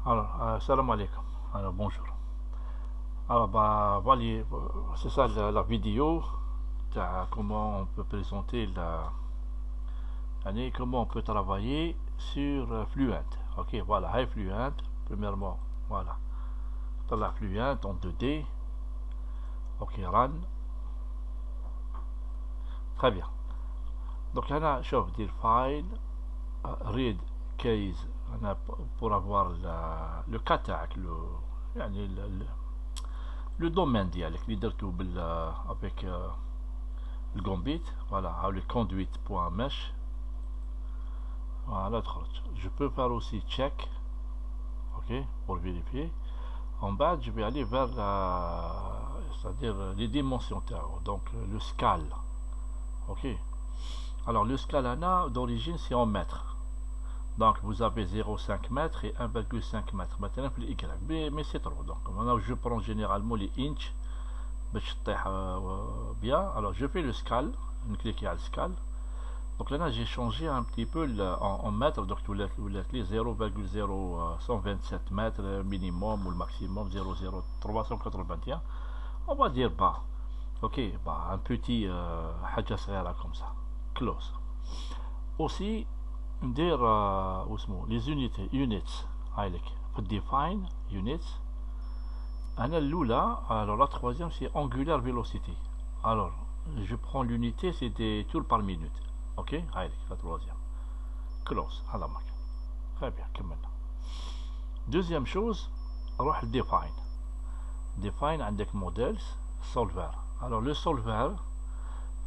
Alors, salam alaikum. Alors, bonjour. Alors, bah, voilà, c'est ça la vidéo. Comment on peut présenter comment on peut travailler sur Fluent. Ok, voilà, Hi Fluent, premièrement, voilà. Dans la Fluent en 2D. Ok, run. Très bien. Donc, là, شوف dire file, read case, pour avoir le cas تاعك, يعني le domaine ديالك اللي درتو avec le gambit. Voilà, le conduite.mesh. Voilà, je peux faire aussi check, ok, pour vérifier. En bas, je vais aller vers c'est-à-dire les dimensions terreau, donc le scale, ok. Alors le scale d'origine c'est en mètres, donc vous avez 0,5 mètres et 1,5 mètres maintenant pour les Y, mais c'est trop, donc maintenant je prends généralement les inches bien. Alors je fais le scale, je clique sur le scale. Donc là j'ai changé un petit peu en mètres, donc vous les 0,0127 mètres minimum ou le maximum 0,0381. On va dire bas, ok, bah un petit حاجة صغيرة comme ça, close. Aussi ندير واسمو les unités هايلك في define units. Alors la troisième c'est angular velocity. Alors je prends l'unité, c'est des tours par minute. Ok, allez, la troisième. Close, très bien, comme maintenant. Deuxième chose, روح define. Define عندك models solver. Alors le solver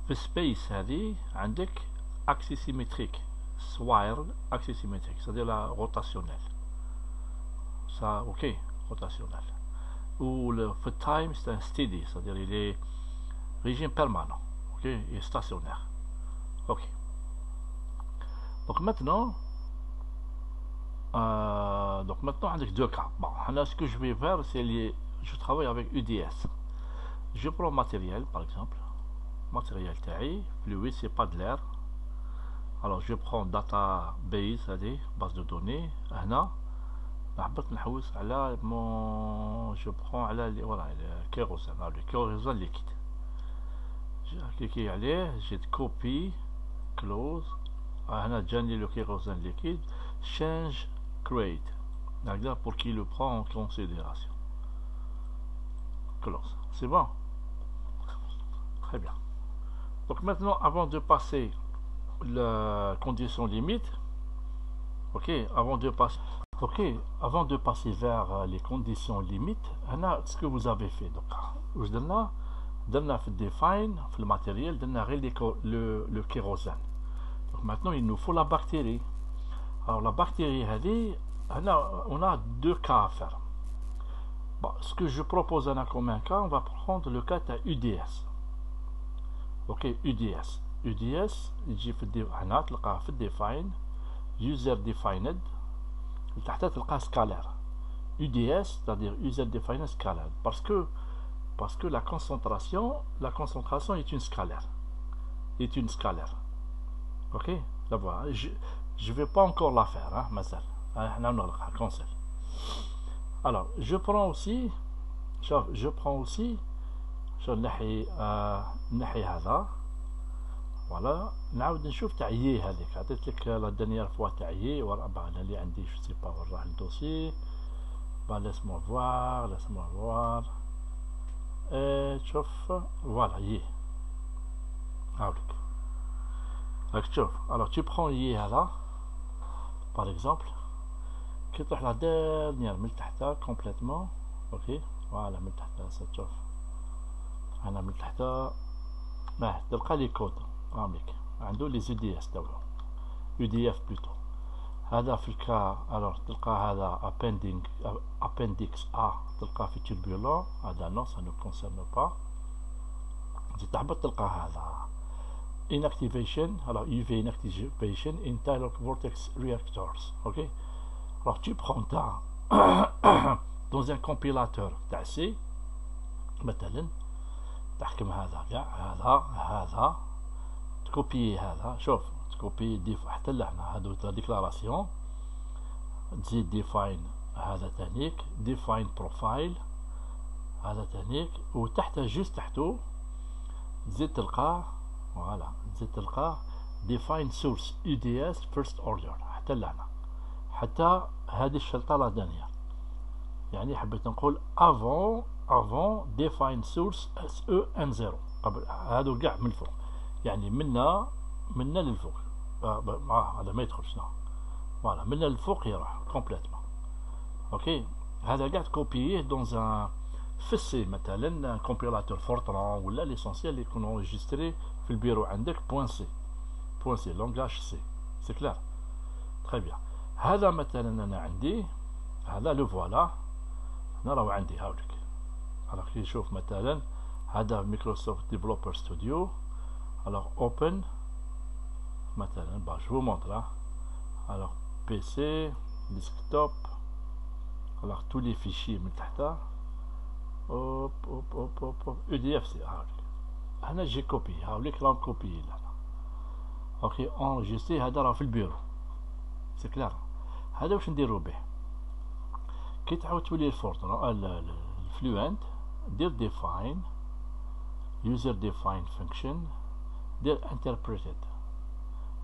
في space هذه عندك axis symétrique, swirl axis symétrique, c'est-à-dire la rotationnelle. Ça, ok, rotationnelle. Ou le time c'est un steady, c'est-à-dire il est régime permanent, ok, et stationnaire. Ok. Donc maintenant avec deux cas. Bon, là ce que je vais faire c'est je travaille avec UDS. Je prends matériel par exemple, matériel taille, fluide, c'est pas de l'air. Alors je prends database, c'est-à-dire base de données. هنا نحبط نحوس على je prends على voilà le kérosène liquide. J'ai cliqué عليه, j'ai copie, close. هنا جاني le kérosène liquide, change create, pour qu'il le prend en considération. Close, c'est bon, très bien. Donc maintenant avant de passer la condition limite, ok, avant de passer vers les conditions limites, ce que vous avez fait, donc vous donne define le matériel, donne le kérosène. Donc maintenant il nous faut la bactérie. Alors la bactérie, on a deux cas à faire. Bon, ce que je propose comme un cas, on va prendre le cas de UDS. Ok, UDS. UDS, يجي في تلقاه في define, user defined, تحت تلقاه scalaire. UDS, c'est-à-dire user defined scalaire, parce que la concentration est une scalaire. Ok, la voilà. Je vais pas encore la faire, hein, مثلا. Alors, je prends aussi نحي هذا. Voilà, نعاود نشوف تعيي هذيك عطيت لك لا dernière fois تعيي ورا انا اللي عندي je sais pas وين راح الدوسي. laisse-moi voir تشوف voilà يي هاولك راك تشوف. alors tu prends يي هذا par exemple, كي تروح لا dernière من تحتها complètement, ok, voilà من تحتها تشوف انا من تحتها تلقى لي كود عاملك عنده لي UDS تاعو UDF بلوتو. هذا في الكا alors تلقى هذا appendix A تلقاه في turbulent. هذا non, ça ne concerne pas. تحبط تلقى هذا inactivation. alors UV inactivation in Taylor vortex reactors. ok, alors tu prends ça dans un compilateur تاع C مثلا, تحكم هذا كاع هذا تكوبي هذا, شوف تكوبي حتى لهنا هذو ديكلاراسيون, تزيد ديفاين هذا تانيك define profile، هذا تانيك، وتحته جوست تحته تزيد تلقاه فوالا، تزيد تلقاه define source UDS first order حتى لهنا، حتى هذه الشرطة لا دانية، يعني حبيت نقول avant define source SE10 قبل هادو كاع من الفوق، يعني منا للفوق، هذا ما يدخلش فوالا، منا للفوق يروح كومبليتمون. اوكي، هذا كاع تكوبييه دون ان فسي مثلا كومبيلاتور فورتران ولا ليسونسيال اللي يكون انجستري في البيرو عندك بوان سي لونغاج سي كلار تري بيان. هذا مثلا انا عندي هذا لو فوالا، هنا راهو عندي هاوليك، alors كي نشوف مثلا هذا مايكروسوفت ديفلوبر ستوديو، alors open مثلا bah je vous montre là, alors PC desktop, alors tous les fichiers من تحت hop hop hop hop hop EDF سي هاوليك، هنا جي كوبي هاوليك راهم كوبيي هنا. اوكي انجستري هذا راه في البيرو سي كلار. هذا واش نديرو به كي تعاود تولي الفورتران الفلوينت، دير define user define function، دير interpreted،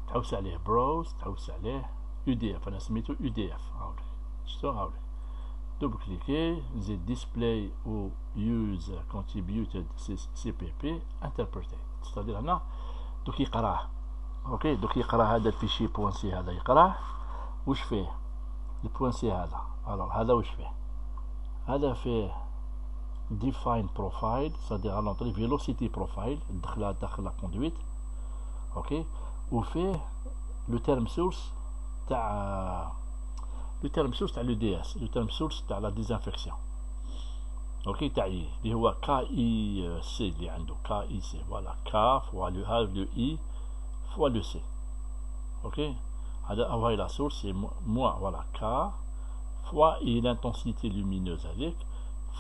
تحوس عليه browse، تحوس عليه UDF، انا سميتو UDF هاوليك، شفتو هاوليك دوبل كليكي نزيد display و use contributed CPP interpreted، ستادير هنا دوك يقراه. اوكي دوك يقرا هذا الفيشي بوان سي، هذا يقراه واش فيه البوان سي هذا، الوغ هذا واش فيه، هذا فيه define profile c'est-à-dire l'entrée velocity profile الدخله داخل لا كوندويت. اوكي وفيه لو تيرم سورس تاع لو تيرم سورس تاع لو دي اس، لو تيرم سورس تاع لا ديزانفيكسيون. اوكي تاعي اللي هو كا اي سي اللي عنده كا اي سي، فوالا كا فوا لو هاف لو اي fois le C. Ok, هذا هاي la source c'est moins voilà K fois et l'intensité lumineuse avec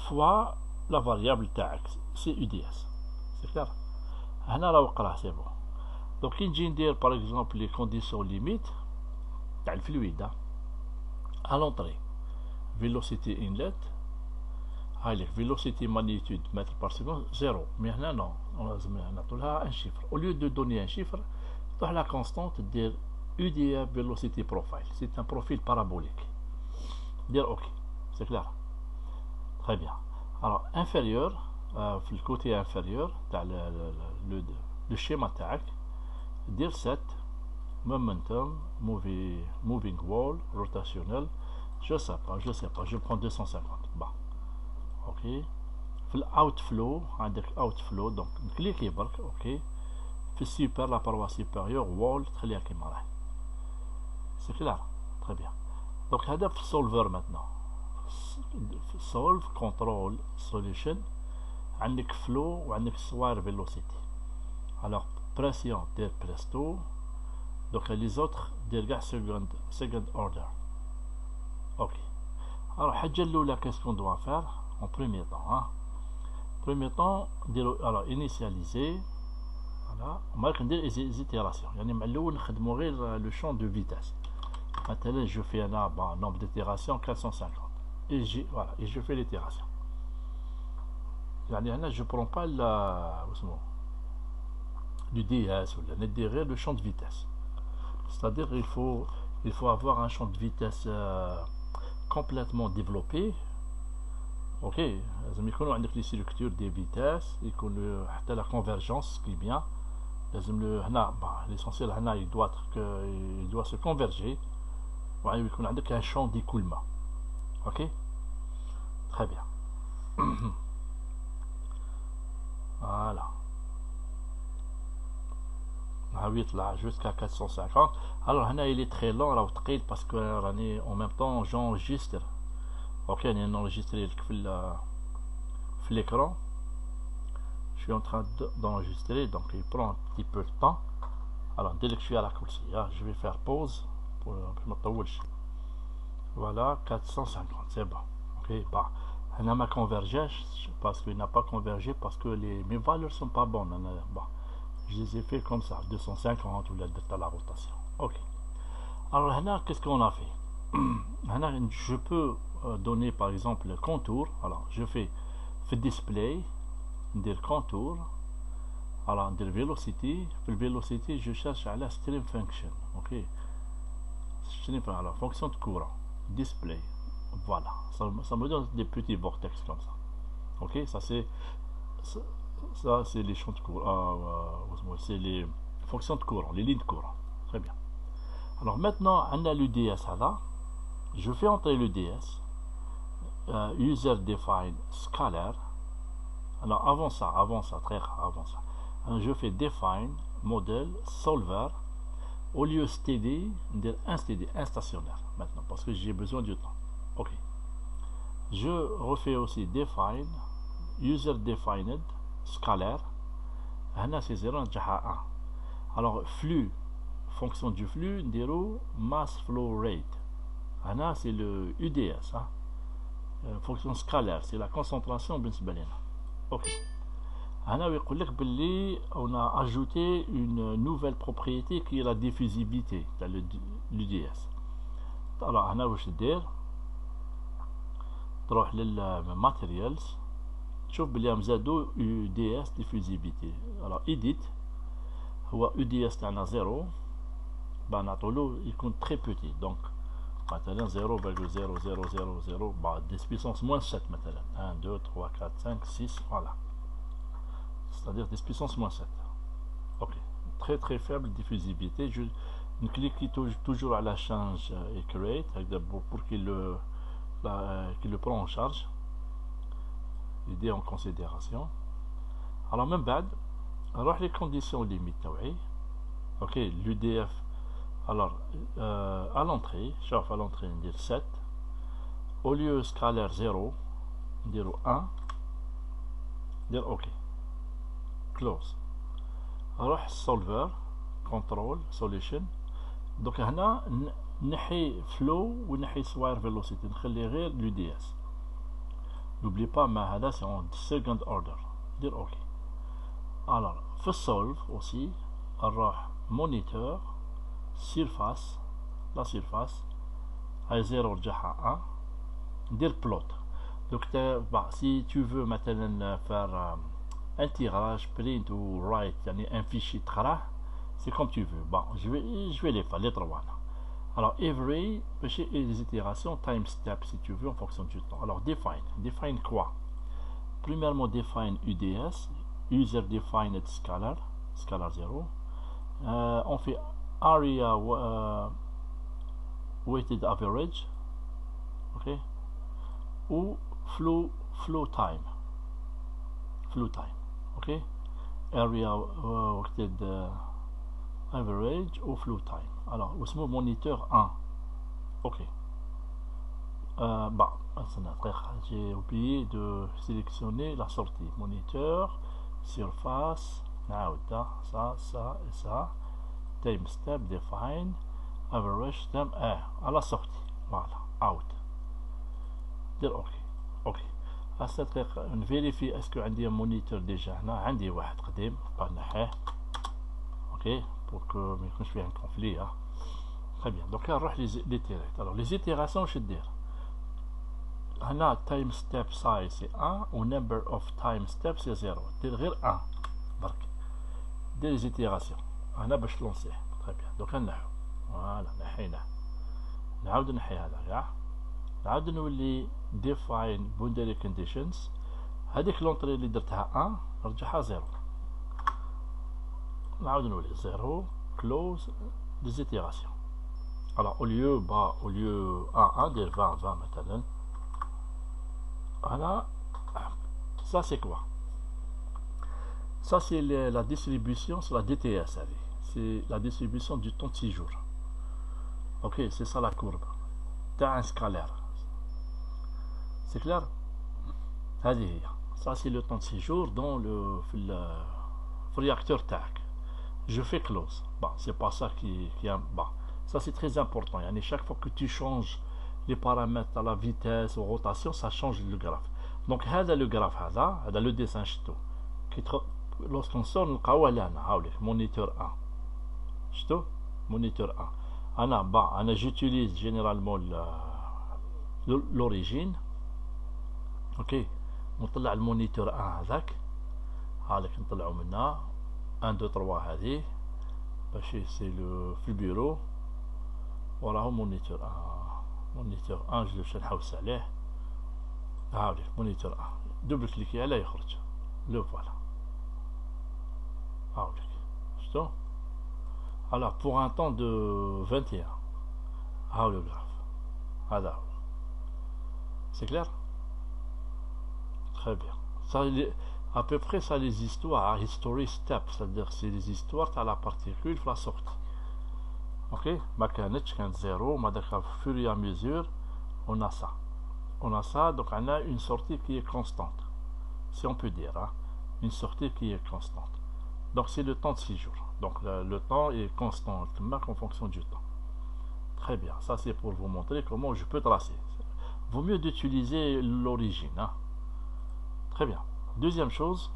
fois la variable تاعك c'est UDS. C'est clair. هنا راه وقراه سي بون. دونك كي نجي ندير باغ اكزومبل لي كونديسيون ليميت تاع الفلويد à l'entrée velocity inlet، هاي لك velocity magnitude متر بار سكوند زيرو، مي هنا نو لازم نعطو لها ان شيفر، au lieu de donner un chiffre تروح لا كونستانت دير UDF velocity profile، c'est un profil parabolique، دير اوكي سي كلار تري بيان. alors inférieur في الكوتي انفيريور تاع لو شيما تاعك دير set momentum moving wall rotationnel je sais pas je prends 250 bah اوكي. في الاوت فلو عندك اوت فلو دونك نكليكي برك اوكي. في السوبر لا باروا سوبيريور وول تخليها كيما راهي سي كلار تري بيان. دونك هذا في السولفر ماتنون، في سولف كونترول سوليوشن عندك فلو وعندك سوار فيلوسيتي، الوغ بريسيون دير بريستو، دونك لي زوتر دير كاع سكند اوردر. اوكي الوغ الحاجه الاولى كاسكون دوا فير en premier temps premier temps نديرو alors initialiser voilà ومالك ندير زيتيراسيون، يعني مع الاول نخدمو غير لو شون دو فيتاس، مثلا جو في انا با نومبر ديتيراسيون 450 et voilà et je fais l'itération، يعني هنا جو برون با لا واسمو du DS ولا ندير غير لو شون دو فيتاس، c'est-à-dire il faut avoir un champ de vitesse complètement développé. اوكي لازم يكونوا عندك لي سيلكتور دي فيتاس، يكون حتى لا كونفيرجونس كي بيان، لازم له هنا ليسونسيال هنا يدوا سو كونفيرجي، وعاود يكون عندك ان شون ديكولمون. اوكي تري بيان فوالا هاو يطلع جوسكا 450. الوغ هنا يلي تري لون راهو ثقيل باسكو راني اون ميم طون جونجستر. اوكي راني نونجستري لك في l'écran. Je suis en train d'enregistrer, donc il prend un petit peu de temps. Alors dès que je suis à la course, je vais faire pause pour ما تطولش. Voilà 450 c'est bon. Ok bah هنا ما convergèche parce qu'il n'a pas convergé parce que mes valeurs sont pas bonnes. Bon je les ai fait comme ça 250 ou à la rotation. Ok alors هنا qu'est-ce qu'on a fait? هنا je peux donner par exemple le contour. Alors je fais display, dire contour. Alors dire velocity. Le velocity je cherche à la stream function. Ok. Alors fonction de courant. Display. Voilà. Ça me donne des petits vortex comme ça. Ok. Ça c'est les champs de courant. C'est les fonctions de courant, les lignes de courant. Très bien. Alors maintenant on a l'UDS là. Je fais entrer l'UDS. User define scalar. Alors avant ça, très rare, avant ça, je fais define model solver. Au lieu steady, dire un stationnaire maintenant parce que j'ai besoin du temps. Ok. Je refais aussi define user defined scalar. Là c'est 0 1. Alors flux, fonction du flux, dire mass flow rate. Là c'est le UDS. Fonction scalaire, c'est la concentration بالنسبة لنا. Ok. هنا يقول لك باللي on a ajouté une nouvelle propriété qui est la diffusibilité dans l'UDS. alors هنا واش دير تروح للماتيريالز تشوف بلي مزادو UDS diffusibilité. alors edit هو UDS تاعنا 0 نعطولو يكون très petit donc مثلا 0,0000 10 puissance moins 7 مثلا 1 2 3 4 5 6 voilà, c'est-à-dire 10 puissance moins 7. ok, très très faible diffusibilité. Je clique toujours à la change et create pour qu'il le prend en charge, l'idée en considération. alors même بعد نروح les conditions limites تاوعي. ok, l'UDF. alors à l'entrée, شوف à l'entrée ندير 7 au lieu scalaire 0 نديرو 1 ندير ok close. نروح solver control solution. donc هنا نحي flow ونحي swire velocity نخلي غير l'UDS. n'oublie pas ما هذا c'est en second order ندير ok. alors في solve aussi نروح monitor surface, la surface à 0 رجعها 1 ندير plot. donc si tu veux maintenant faire un tirage print ou write يعني un fichier تقراه c'est comme tu veux. bon je vais les faire les trois. alors every les itérations time step si tu veux en fonction du temps. alors define quoi? premièrement define UDS user defined scalar 0. on fait area weighted average. ok, ou flow time. ok, area weighted average ou flow time. alors اسمه moniteur 1. ok. j'ai oublié de sélectionner la sortie moniteur surface ça et ça. time step define average time à la sortie. voilà, out dire ok. هسه نفيريفي اسكو عندي مونيتور ديجا. هنا عندي واحد قديم نحيه. ok pour que ما يكونش فيه un conflit. très bien. donc نروح les directs. alors les itérations واش دير هنا time step size c'est 1 و number of time steps c'est 0. دير غير 1 برك. دير les itérations هنا باش تلونسيه. très bien. donc نحو فوالا نحيناه. نعاود نحي هذا كاع. نعاود نولي define boundary conditions. هذيك لونطري اللي درتها 1 نرجعها 0. نعاود نولي 0 close des itérations. alors au lieu 1 دير 20 مثلا. voilà, ça c'est quoi? ça c'est la distribution sur la DTS. c'est la distribution du temps de séjour. ok, c'est ça la courbe تاع un scalaire. c'est clair. هذه هي. ça c'est le temps de séjour dans le réacteur تاعك. je fais close. bon c'est pas ça qui est bon. ça c'est très important. يعني chaque fois que tu changes les paramètres à la vitesse ou rotation ça change le graphe. donc هذا le graphe هذا le dessin شتو lorsqu'on sort نلقاوه لهنا هاوليك moniteur 1 شتو moniteur 1. انا j'utilise généralement l'origine. اوكي ونطلع المونيتور 1 هذاك، هاك نطلعو منها 1 2 3 هذه باش سي في البيرو، وراهو مونيتور 1. مونيتور 1 باش نحوس عليه، هاوليك مونيتور 1 دوبل كليكي عليه يخرج لو فوالا. هاوليك شفتو. alors pour un temps de 21 هاو لو graphe هذا هو. c'est clair. Très bien. Ça, à peu près, ça les histoires, history step, c'est-à-dire c'est les histoires à la particule la sortie. Ok, ma canette, quand zéro, ma au fur et à mesure, on a ça. On a ça, donc on a une sortie qui est constante, si on peut dire, hein, une sortie qui est constante. Donc c'est le temps de 6 jours. Donc le temps est constant, en fonction du temps. Très bien, ça c'est pour vous montrer comment je peux tracer. Vaut mieux d'utiliser l'origine, hein. Très bien. Deuxième chose,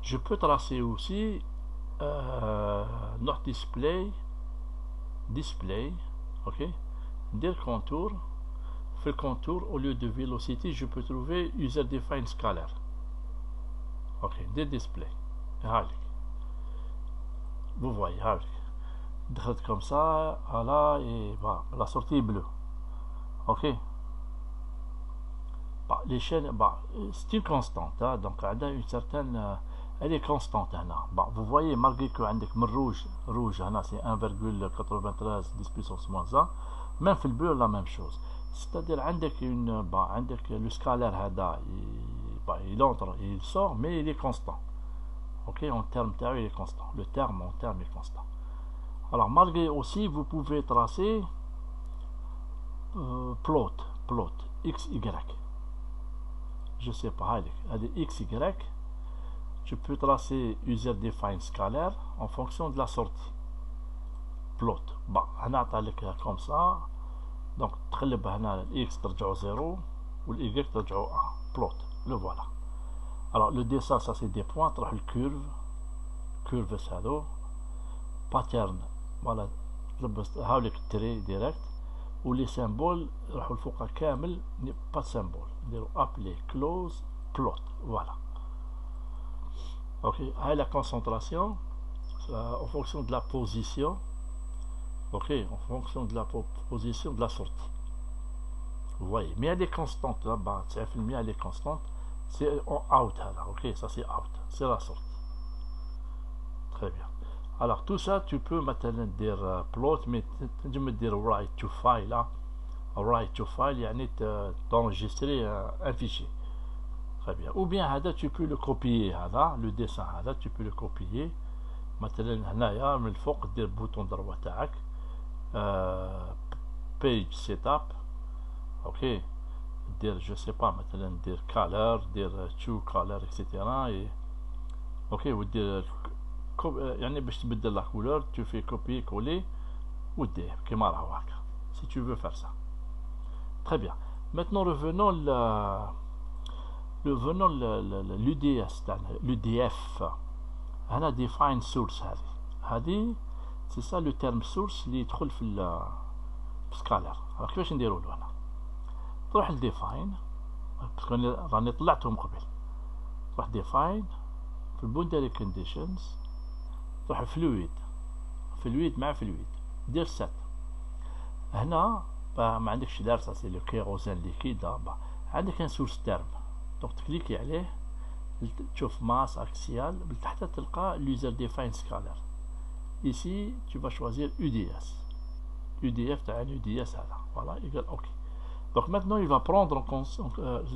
je peux tracer aussi notre display, ok, des contours. Fait le contour, au lieu de velocity, je peux trouver user defined scalar. Ok, des displays. Vous voyez, comme ça, voilà, et voilà, la sortie est bleue. Ok. Bah, les chaînes, bah, c'est une constante, hein, donc elle a une certaine, elle est constante. Bah, vous voyez, malgré que rouge, c'est 1,93 10 puissance moins 1, même في le bleu la même chose. C'est-à-dire le scalaire il entre et il sort, mais il est constant. Ok, en termes il est constant. Le terme en terme est constant. Alors malgré aussi, vous pouvez tracer plot x y. Je sais pas, x y. Tu peux tracer user defined scalar en fonction de la sortie. Plot. Bah, comme ça. Donc, x ترجعو 0 ou y ترجعو 1. Plot. Le voilà. Alors, le dessin, ça c'est des points. Le curve, ça do. Pattern. Voilà. هاوليك التري direct. ou les symboles راحوا الفوق كامل pas de symbole نديرو appeler close plot. Voilà. Ok, la concentration en fonction de la position. Ok, en fonction de la position de la sortie. Vous voyez, mais elle est constante là-bas, elle est constante, c'est en out là. Ok, ça c'est out, c'est la sortie. Très bien. Alors tout ça tu peux maintenant dire plot, mais tu me dire write to file là. Write to file يعني t'enregistrer un fichier. Très bien. Ou bien tu peux le copier le dessin tu peux le copier. مثلا هنايا من الفوق دير بوطون ضربه تاعك page setup. ok, دير je sais pas مثلا دير color دير two color etc. et ok ودير يعني باش تبدل la couleur tu fais copier coller ودير كيما راهو هكا si tu veux faire ça. Très bien. Maintenant revenons l'UDS l'UDF. هنا define source هذه c'est ça le terme source اللي يدخل في سكالر. alors كيفاش نديرو له هنا؟ تروح لديفاين باسكو راني طلعتهم قبل. تروح ديفاين في البوندري كونديشنز تروح فلويد مع فلويد دير سات. هنا ما عندكش دار سي لو كيروزين ليكيد عندك ان سورس تيرم دونك تكليكي عليه تشوف ماس اكسيال من تحت تلقى l'user defined scalar. ici tu vas choisir UDS. UDF تاع UDS هذا voilà égal OK. donc maintenant il va prendre en compte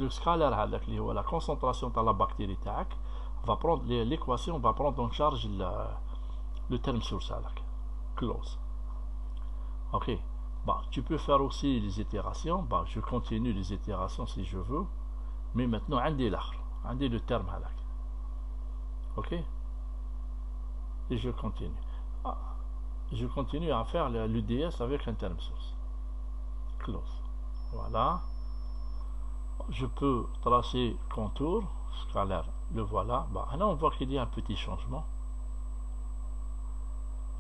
le scalar هذاك اللي هو la concentration تاع la bactérie تاعك. on va prendre l'équation, on va prendre en charge le terme source هذاك close. OK. Bah, tu peux faire aussi les itérations. Bah, je continue les itérations si je veux, mais maintenant عندي الآخر عندي le terme هذاك. OK, et je continue à faire l'UDS avec un terme source close. Voilà, je peux tracer contour scalaire, le voilà. Bah, là on voit qu'il y a un petit changement,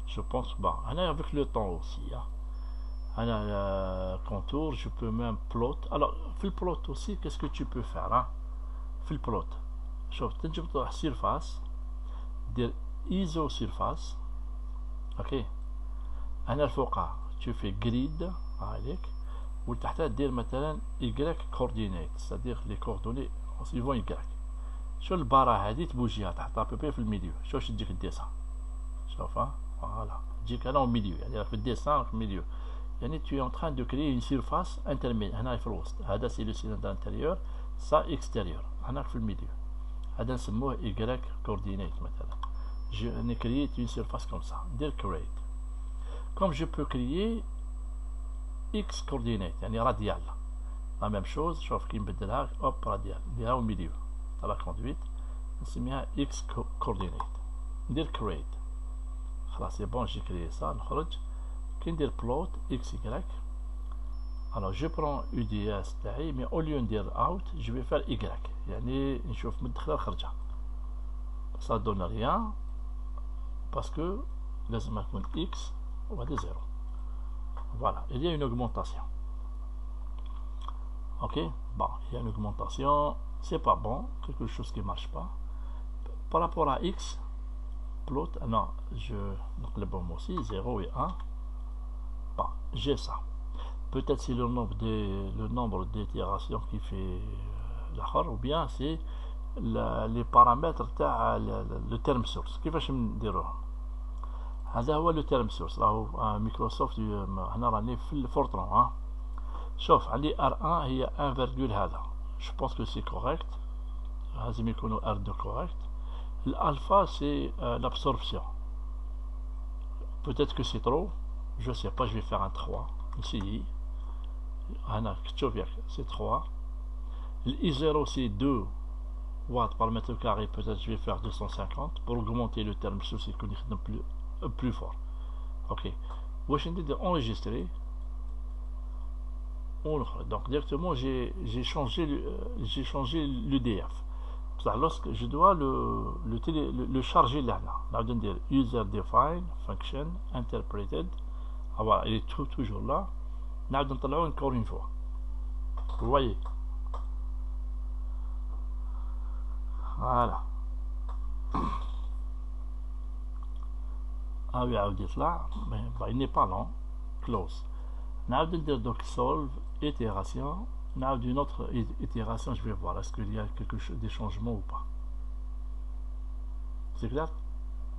je pense. Bah, là avec le temps aussi hein. contour, je peux même plot. Alors في البلوت aussi qu'est-ce que tu peux faire hein? في البلوت شوف تنجم تروح سيرفاس دير ايزو سيرفاس اوكي هنا الفوقها تشوفي جريد هذيك وتحتها دير مثلا Y coordinate c'est-à-dire les coordonnées suivant Y. شو البارة هذه تبوجيها تحطها بيبي في الميديو شوف تجيك الديسان شوف فوالا تجيك هنا الميديو يعني في الديسان في الميديو يعني tu es en train de créer une surface intermédiaire هنا في الوسط هذا سي لو سيلندر انتيريور ça extérieur هناك في الميديو هذا نسموه Y coordinate مثلا je crée une surface comme ça دير create comme je peux créer X coordinate يعني راديال la même chose شوف كي نبدلها hop راديال نديرها au milieu تاع لا كوندويت نسميها X coordinate ندير create خلاص سي بون جي كريي ça نخرج كي ندير plot X Y alors je prends UDS تاعي mais au lieu ندير out je vais faire Y يعني نشوف من الدخله الخرجه ça donne rien parce que لازم يكون X وهذا 0. Voilà, il y a une augmentation. Ok, bon, il y a une augmentation, c'est pas bon, quelque chose qui marche pas. Par rapport à X, plot, non, donc le bon aussi, 0 et 1. Bon, j'ai ça. Peut-être c'est le nombre d'itérations qui fait l'achar, ou bien c'est les paramètres le terme source. كيفاش نديروها؟ هذا هو لو تيرم سورس راهو مايكروسوفت هنا راني في الفورتران ها شوف عندي R1 هي 1 فيرغول هذا جو بونس كو سي كوريكت لازم يكونوا R2 كوريكت الالفا سي l'absorption peut-être que c'est trop je sais pas je vais faire un 3 نسيي هنا تشوف ياك c'est 3 I0 c'est 2 watts par mètre carré peut-être je vais faire 250 pour augmenter le terme source يكون يخدم plus fort. Ok. واش ندير enregistrer donc directement j'ai changé l'UDF. Lorsque je dois le charger là نعاود ندير user define function interpreted voilà il est toujours là نعاود نطلعوه encore une fois vous voyez voilà يعاود يطلع il n'est pas long close نعاود ندير donc solve itération نعاود une autre itération je vais voir est-ce qu'il y a quelque chose des changements ou pas c'est clair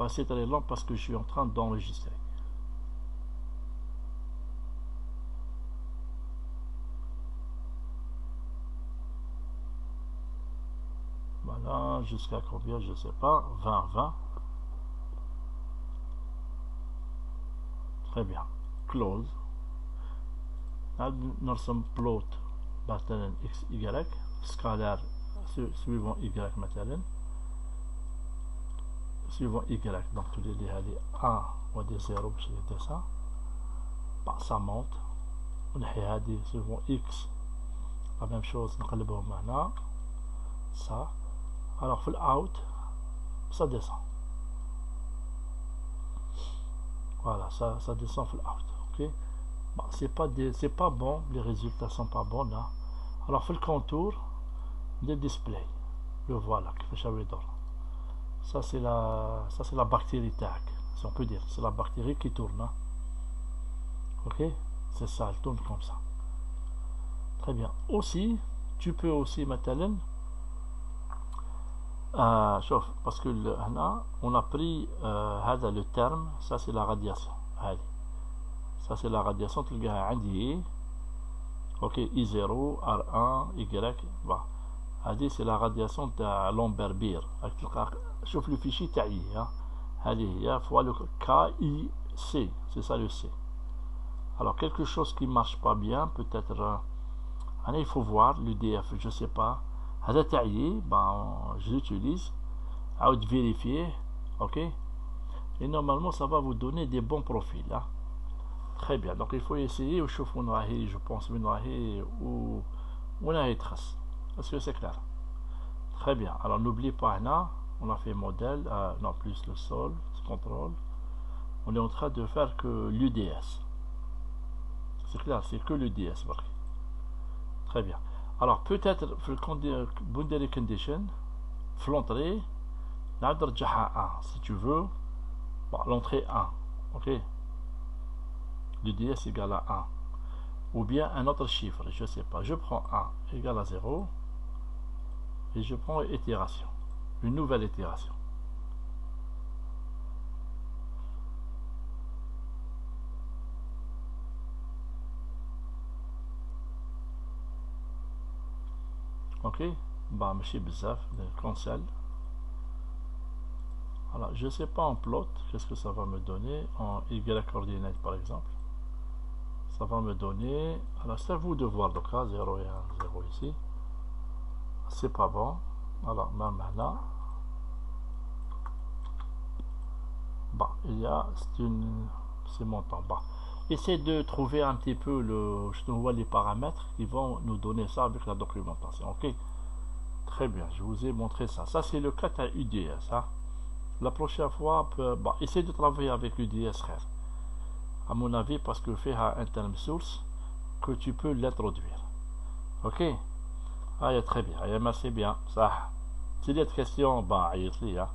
c'est très long parce que je suis en train d'enregistrer voilà jusqu'à combien je sais pas 20 très bien close نرسم plot مثلا x y scalar suivant y مثلا suivant y donc تولي لي هذه 1 ودي 0 باش ندير ça ça monte ونحي هذه suivant x la même chose نقلبهم هنا ça alors في out ça descend voilà ça descend في out ok bon, c'est pas bon les résultats sont pas bons là alors في le contour de display le voilà كيفاش يدور ça c'est la bactérie tag si on peut dire c'est la bactérie qui tourne hein. Ok c'est ça elle tourne comme ça très bien aussi tu peux aussi مثلا شوف parce que هنا on a pris هذا le terme ça c'est la radiation هذه ça c'est la radiation تلقاها عندي ok I0 R1 Y bon هذه c'est la radiation تاع لومبربير تلقى شوف le fichier تاعي هذه هي fois le KIC c'est ça le C alors quelque chose qui marche pas bien peut-être il faut voir l'UDF je sais pas هذا تاعي ben je l'utilise عاود vérifier ok et normalement ça va vous donner des bons profils hein. Très bien donc il faut essayer وشوف وين راهي je pense وين راهي وين راهي تخص est-ce que c'est clair très bien alors n'oublie pas هنا on a fait modèle non plus le sol contrôle on est en train de faire que l'UDS c'est clair, c'est que l'UDS. Très bien. Alors peut-être boundary condition l'entrée à 1 si tu veux. Bon, l'entrée 1, ok, l'UDS égale à 1, ou bien un autre chiffre, je sais pas, je prends 1 égale à 0 et je prends itération, une nouvelle itération. Ok, bah monsieur Bzaf, cancel. Alors je sais pas en plot, qu'est-ce que ça va me donner en Y coordinate par exemple. Ça va me donner, alors c'est à vous de voir le cas, 0 et 1, 0 ici. C'est pas bon. Alors même là, bah, il y a, c'est montant. Bah, essayez de trouver un petit peu je te vois les paramètres qui vont nous donner ça avec la documentation. Ok, très bien, je vous ai montré ça. Ça c'est le cas à UDS. Hein. La prochaine fois, bah, essayez de travailler avec l'UDS, frère. À mon avis, parce que fait un terme source que tu peux l'introduire. Ok, ah, très bien, merci bien. Ça, si il y a des questions, bah, allez-y, hein.